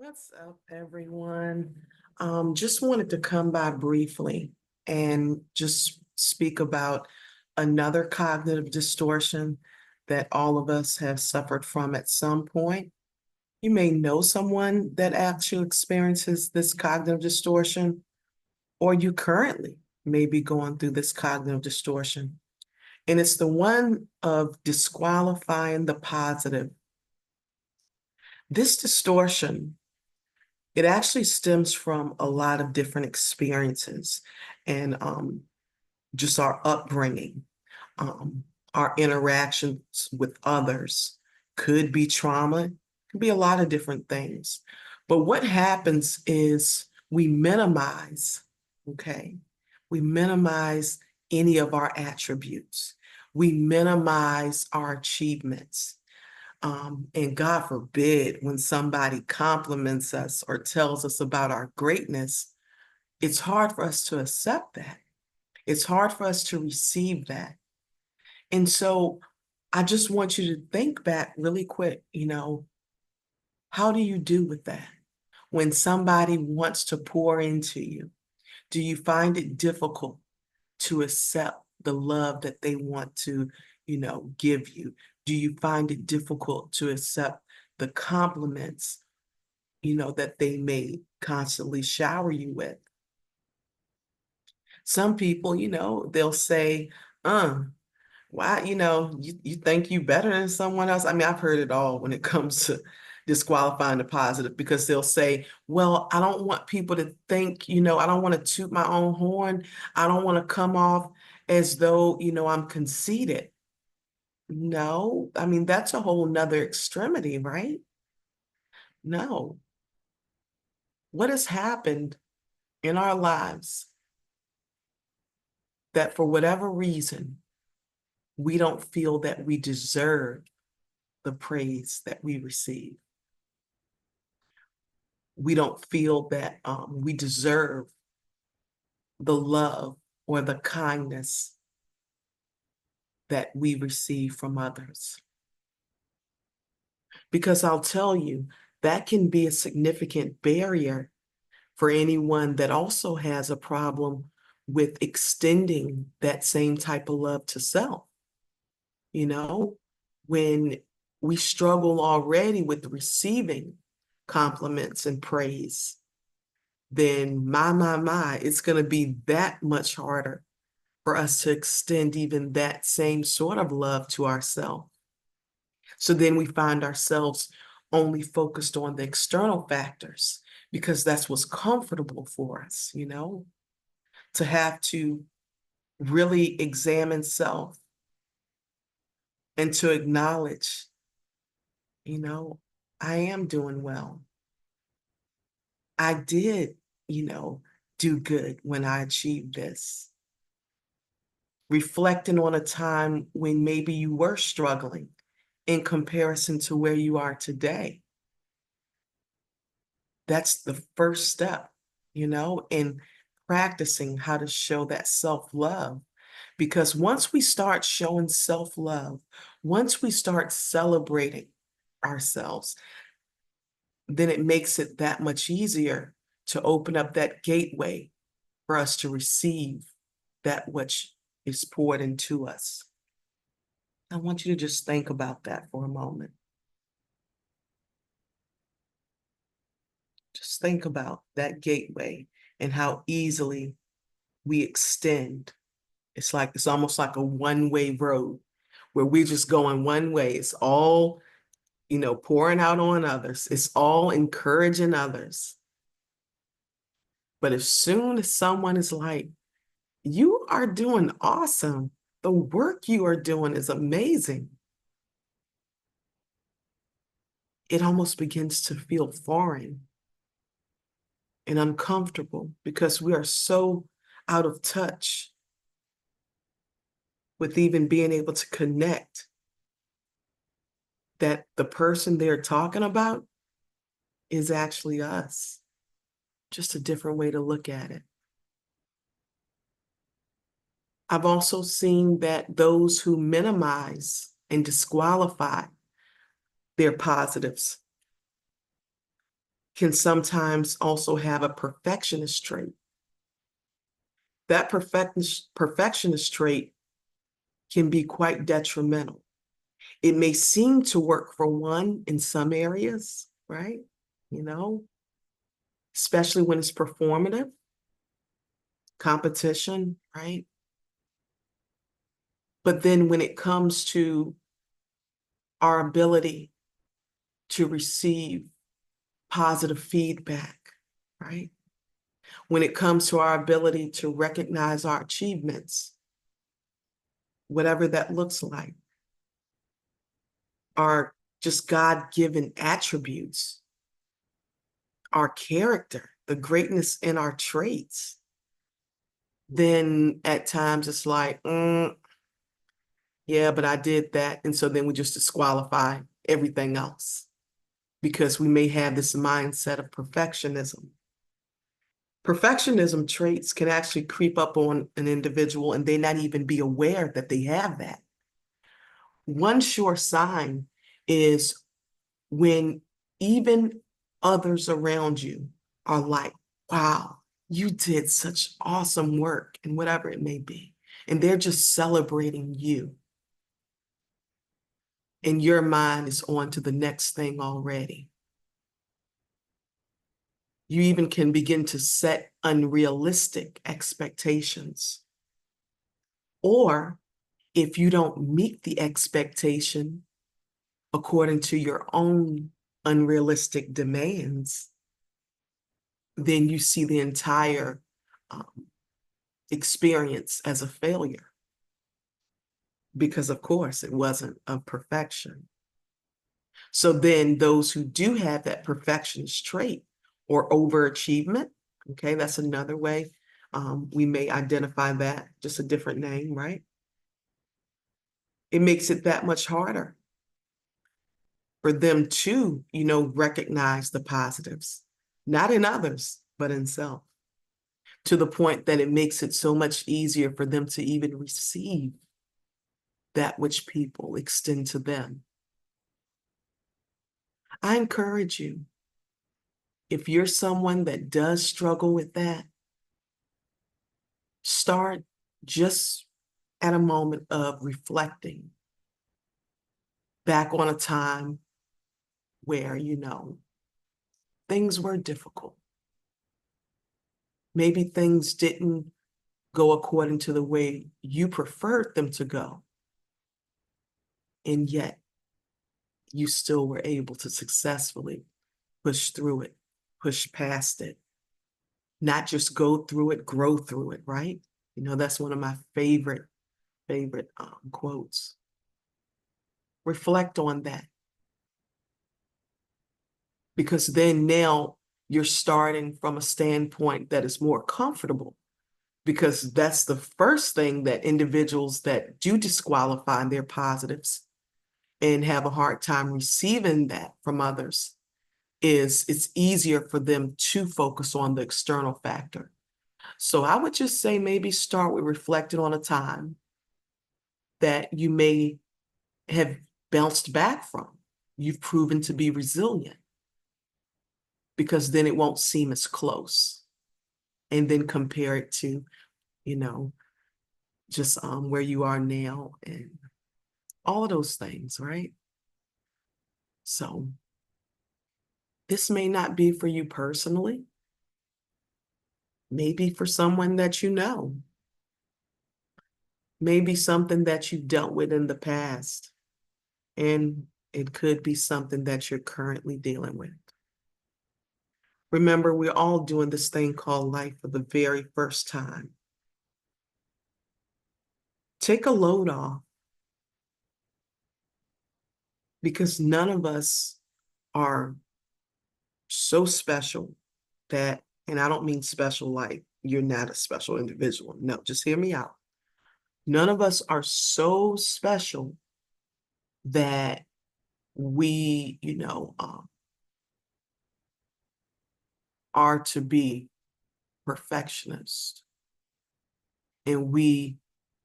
What's up, everyone? Just wanted to come by briefly and just speak about another cognitive distortion that all of us have suffered from at some point. You may know someone that actually experiences this cognitive distortion, or you currently may be going through this cognitive distortion. And it's the one of disqualifying the positive. This distortion, it actually stems from a lot of different experiences and just our upbringing, um, our interactions with others. Could be trauma, could be a lot of different things. But what happens is we minimize, okay? We minimize any of our attributes. We minimize our achievements. And God forbid, when somebody compliments us or tells us about our greatness, it's hard for us to accept that. It's hard for us to receive that. And so I just want you to think back really quick, how do you do with that? When somebody wants to pour into you, do you find it difficult to accept the love that they want to, give you? Do you find it difficult to accept the compliments, that they may constantly shower you with? Some people, they'll say, why, you think you better than someone else? I mean, I've heard it all when it comes to disqualifying the positive, because they'll say, well, I don't want people to think, I don't want to toot my own horn. I don't want to come off as though, I'm conceited. No, I mean, that's a whole nother extremity, right? No. What has happened in our lives that for whatever reason, we don't feel that we deserve the praise that we receive? We don't feel that we deserve the love or the kindness that we receive from others. Because I'll tell you, that can be a significant barrier for anyone that also has a problem with extending that same type of love to self. When we struggle already with receiving compliments and praise, then my, it's going to be that much harder for us to extend even that same sort of love to ourselves. So then we find ourselves only focused on the external factors because that's what's comfortable for us, to have to really examine self and to acknowledge, I am doing well. I did, do good when I achieved this. Reflecting on a time when maybe you were struggling in comparison to where you are today. That's the first step, in practicing how to show that self-love. Because once we start showing self-love, once we start celebrating ourselves, then it makes it that much easier to open up that gateway for us to receive that which is poured into us. I want you to just think about that for a moment. Just think about that gateway and how easily we extend. It's almost like a one-way road where we're just going one way. It's all, pouring out on others. It's all encouraging others. But as soon as someone is like, you are doing awesome, the work you are doing is amazing, it almost begins to feel foreign and uncomfortable because we are so out of touch with even being able to connect that the person they're talking about is actually us. Just a different way to look at it. I've also seen that those who minimize and disqualify their positives, can sometimes also have a perfectionist trait. That perfectionist trait can be quite detrimental. It may seem to work for one in some areas, right? You know, especially when it's performative, competition, right? But then when it comes to our ability to receive positive feedback, right? When it comes to our ability to recognize our achievements, whatever that looks like, our just God-given attributes, our character, the greatness in our traits, then at times it's like, yeah, but I did that. And so then we just disqualify everything else because we may have this mindset of perfectionism. Perfectionism traits can actually creep up on an individual and they not even be aware that they have that. One sure sign is when even others around you are like, wow, you did such awesome work and whatever it may be. And they're just celebrating you. And your mind is on to the next thing already. You even can begin to set unrealistic expectations. Or if you don't meet the expectation according to your own unrealistic demands, then you see the entire experience as a failure. Because of course it wasn't of perfection. So then those who do have that perfectionist trait or overachievement, okay, that's another way we may identify that, just a different name, right? It makes it that much harder for them to, recognize the positives, not in others, but in self, to the point that it makes it so much easier for them to even receive that which people extend to them. I encourage you, if you're someone that does struggle with that, start just at a moment of reflecting back on a time where, things were difficult. Maybe things didn't go according to the way you preferred them to go. And yet you still were able to successfully push through it, push past it, not just go through it, grow through it, right? That's one of my favorite quotes. Reflect on that. Because then now you're starting from a standpoint that is more comfortable, because that's the first thing that individuals that do disqualify their positives and have a hard time receiving that from others is it's easier for them to focus on the external factor. So I would just say maybe start with reflecting on a time that you may have bounced back from. You've proven to be resilient, because then it won't seem as close. And then compare it to, just where you are now and all of those things, right? So this may not be for you personally, maybe for someone that you know, maybe something that you've dealt with in the past, and it could be something that you're currently dealing with. Remember, we're all doing this thing called life for the very first time. Take a load off, because none of us are so special that, and I don't mean special like you're not a special individual. No, just hear me out. None of us are so special that we, are to be perfectionists, and we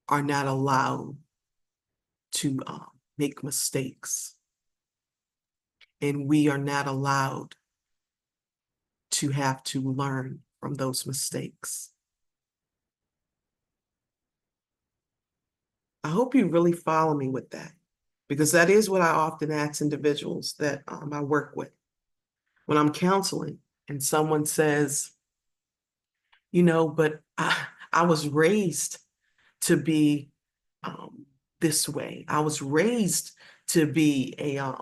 are not allowed to make mistakes, and we are not allowed to have to learn from those mistakes. I hope you really follow me with that, because that is what I often ask individuals that I work with when I'm counseling, and someone says, but I was raised to be this way. I was raised to be a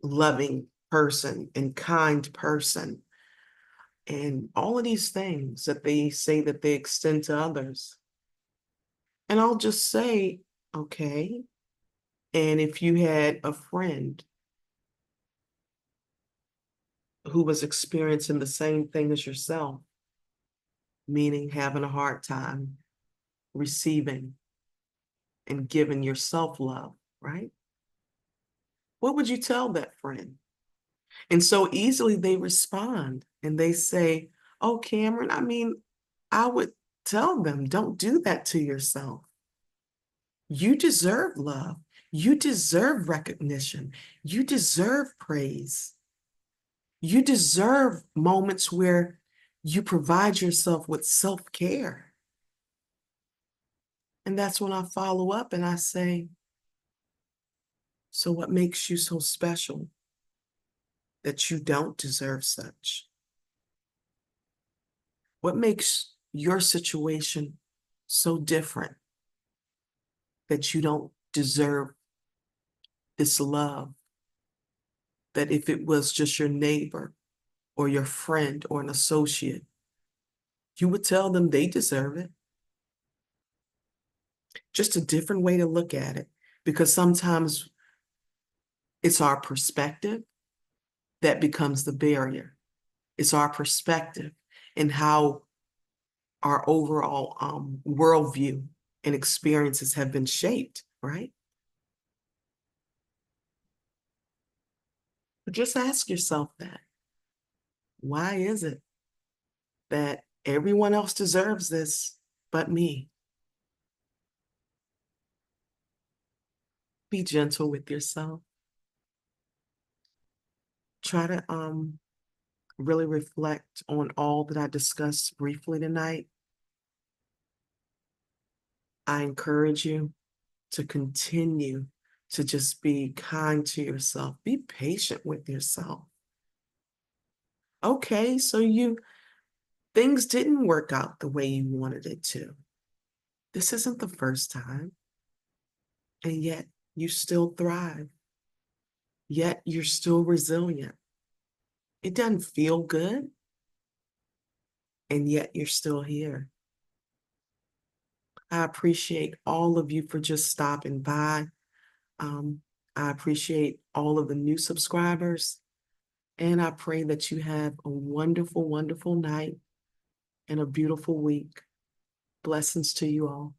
loving person and kind person. And all of these things that they say that they extend to others. And I'll just say, okay. And if you had a friend who was experiencing the same thing as yourself, meaning having a hard time receiving and giving yourself love, right? What would you tell that friend? And so easily they respond and they say, oh, Cameron, I would tell them, don't do that to yourself. You deserve love. You deserve recognition. You deserve praise. You deserve moments where you provide yourself with self-care. And that's when I follow up and I say, so what makes you so special that you don't deserve such? What makes your situation so different that you don't deserve this love? That if it was just your neighbor or your friend or an associate, you would tell them they deserve it. Just a different way to look at it, because sometimes it's our perspective that becomes the barrier. It's our perspective and how our overall worldview and experiences have been shaped, right? But just ask yourself that. Why is it that everyone else deserves this but me? Be gentle with yourself. Try to really reflect on all that I discussed briefly tonight. I encourage you to continue to just be kind to yourself. Be patient with yourself. Okay, so things didn't work out the way you wanted it to. This isn't the first time. And yet you still thrive. Yet you're still resilient. It doesn't feel good. And yet you're still here. I appreciate all of you for just stopping by. I appreciate all of the new subscribers. And I pray that you have a wonderful, wonderful night and a beautiful week. Blessings to you all.